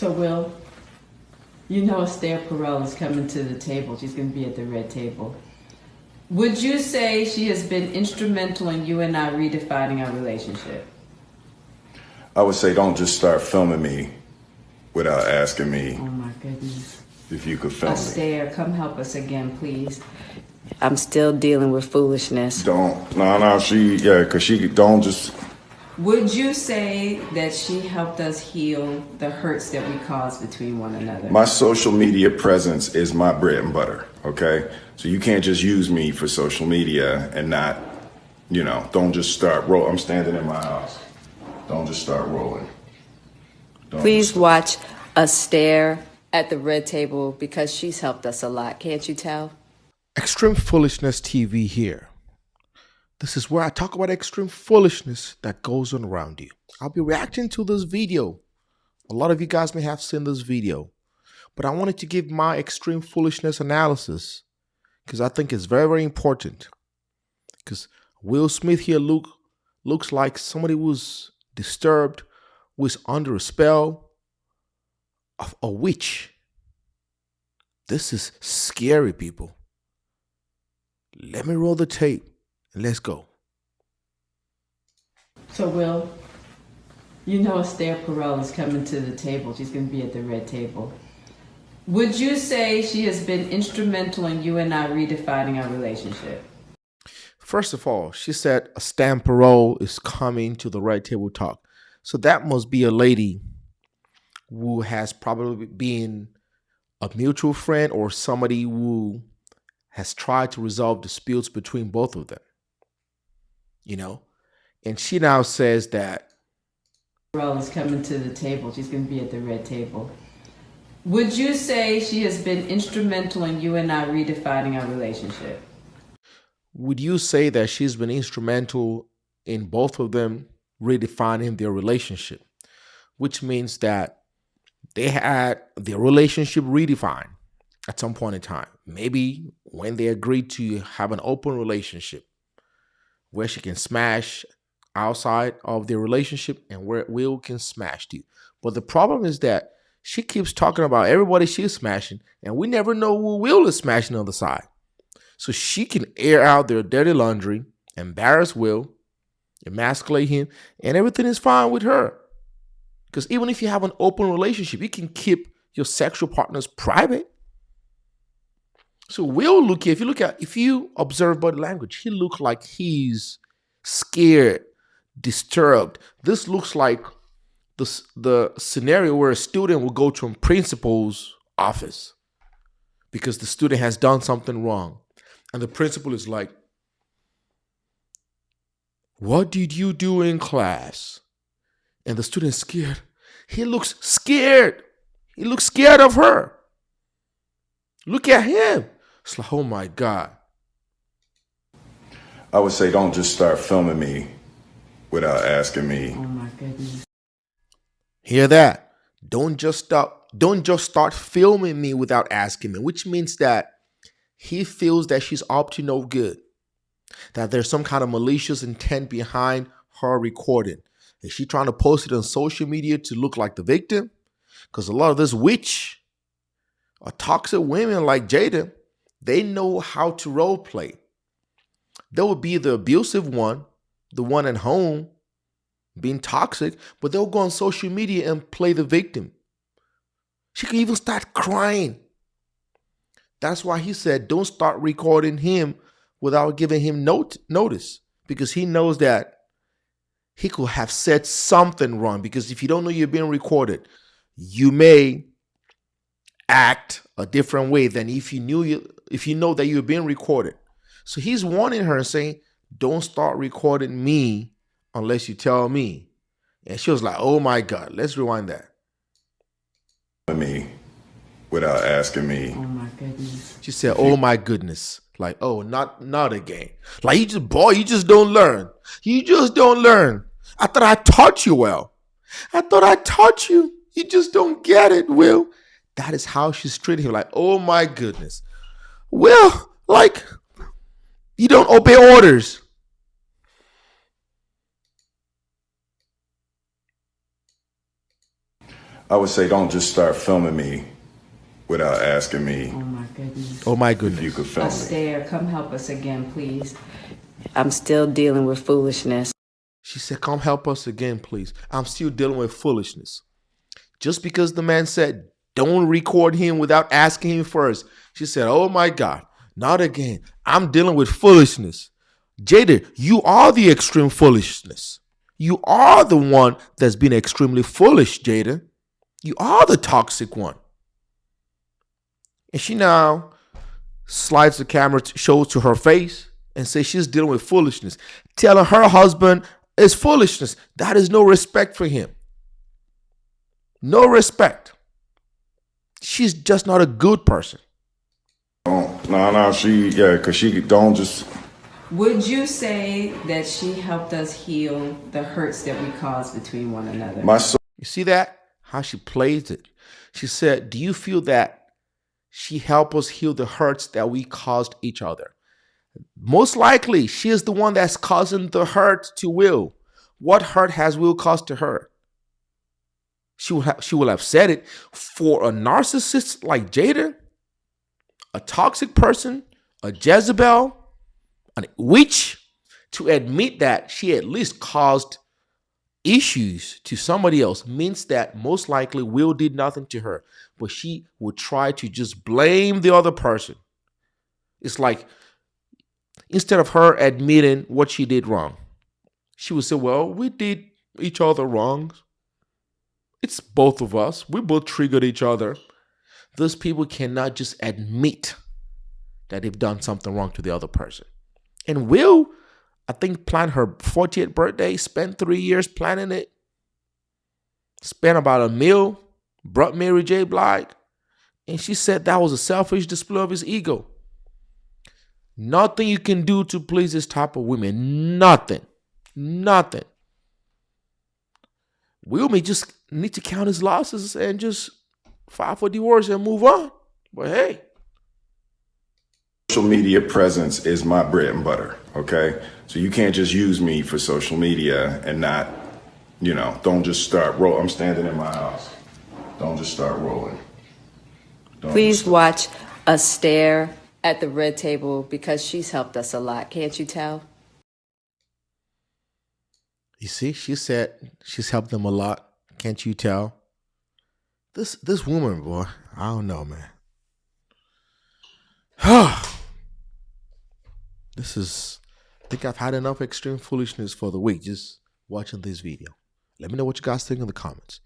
So, Will, you know Esther Perel is coming to the table. She's going to be at the red table. Would you say she has been instrumental in you and I redefining our relationship? I would say don't just start filming me without asking me. Oh my goodness. If you could film me. Esther, come help us again, please. I'm still dealing with foolishness. Because she don't just. Would you say that she helped us heal the hurts that we caused between one another? My social media presence is my bread and butter, okay? So you can't just use me for social media and not, don't just start roll. I'm standing in my house. Don't just start rolling. Please watch Esther at the red table because she's helped us a lot. Can't you tell? Extreme Foolishness TV here. This is where I talk about extreme foolishness that goes on around you. I'll be reacting to this video. A lot of you guys may have seen this video, but I wanted to give my extreme foolishness analysis because I think it's very, very important. Because Will Smith here looks like somebody who's disturbed, who is under a spell of a witch. This is scary, people. Let me roll the tape. Let's go. So, Will, you know Esther Perel is coming to the table. She's going to be at the red table. Would you say she has been instrumental in you and I redefining our relationship? First of all, she said Esther Perel is coming to the red table talk. So that must be a lady who has probably been a mutual friend or somebody who has tried to resolve disputes between both of them. And she now says that Perel is coming to the table. She's going to be at the red table. Would you say she has been instrumental in you and I redefining our relationship? Would you say that she's been instrumental in both of them redefining their relationship? Which means that they had their relationship redefined at some point in time. Maybe when they agreed to have an open relationship where she can smash outside of their relationship and where Will can smash you. But the problem is that she keeps talking about everybody she's smashing, and we never know who Will is smashing on the side. So she can air out their dirty laundry, embarrass Will, emasculate him, and everything is fine with her. Because even if you have an open relationship, you can keep your sexual partners private. So Will if you observe body language, he looks like he's scared, disturbed. This looks like the scenario where a student will go to a principal's office because the student has done something wrong. And the principal is like, "What did you do in class?" And the student is scared. He looks scared. He looks scared of her. Look at him. It's like, oh my God. I would say don't just start filming me without asking me. Oh my goodness. Hear that? Don't just start filming me without asking me, which means that he feels that she's up to no good, that there's some kind of malicious intent behind her recording. Is she trying to post it on social media to look like the victim? Because a lot of this witch or toxic women like Jada, they know how to role play. They will be the abusive one, the one at home being toxic, but they'll go on social media and play the victim. She can even start crying. That's why he said, don't start recording him without giving him notice, because he knows that he could have said something wrong. Because if you don't know you're being recorded, you may act a different way than if you know that you're being recorded. So he's warning her and saying, don't start recording me unless you tell me. And she was like, oh my God, let's rewind that. Me without asking me. Oh my goodness. She said, oh my goodness. Like, oh, not again. Like, you just don't learn. You just don't learn. I thought I taught you well. I thought I taught you. You just don't get it, Will. That is how she's treating him. Like, oh my goodness. Will, like, you don't obey orders. I would say don't just start filming me without asking me. Oh my goodness. Oh my goodness. If you could film me. Esther, come help us again, please. I'm still dealing with foolishness. She said, come help us again, please. I'm still dealing with foolishness. Just because the man said, don't record him without asking him first. She said, oh my God, not again. I'm dealing with foolishness. Jada, you are the extreme foolishness. You are the one that's been extremely foolish, Jada. You are the toxic one. And she now slides the camera, shows to her face, and says she's dealing with foolishness. Telling her husband is foolishness. That is no respect for him. No respect. She's just not a good person. No, because she don't just. Would you say that she helped us heal the hurts that we caused between one another? You see that? How she plays it. She said, do you feel that she helped us heal the hurts that we caused each other? Most likely, she is the one that's causing the hurt to Will. What hurt has Will caused to her? She will have said it. For a narcissist like Jada, a toxic person, a Jezebel, a witch, to admit that she at least caused issues to somebody else means that most likely Will did nothing to her, but she would try to just blame the other person. It's like, instead of her admitting what she did wrong, she would say, well, we did each other wrongs. It's both of us. We both triggered each other. Those people cannot just admit that they've done something wrong to the other person. And Will, I think, planned her 40th birthday, spent 3 years planning it, spent about $1 million, brought Mary J. Blige, and she said that was a selfish display of his ego. Nothing you can do to please this type of women. Nothing. Nothing. Will may just need to count his losses and just file for divorce and move on. But hey. Social media presence is my bread and butter, okay? So you can't just use me for social media and not, don't just start rolling. I'm standing in my house. Don't just start rolling. Please watch us stare at the red table because she's helped us a lot. Can't you tell? You see, she said she's helped them a lot. Can't you tell? This woman, boy, I don't know, man. I think I've had enough extreme foolishness for the week just watching this video. Let me know what you guys think in the comments.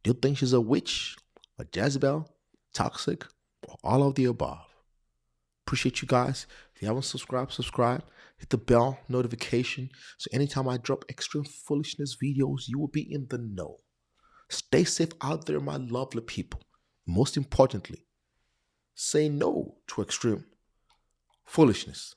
Do you think she's a witch, a Jezebel, toxic, or all of the above? Appreciate you guys. If you haven't subscribed, subscribe. Hit the bell notification so anytime I drop extreme foolishness videos, you will be in the know. Stay safe out there, my lovely people. Most importantly, say no to extreme foolishness.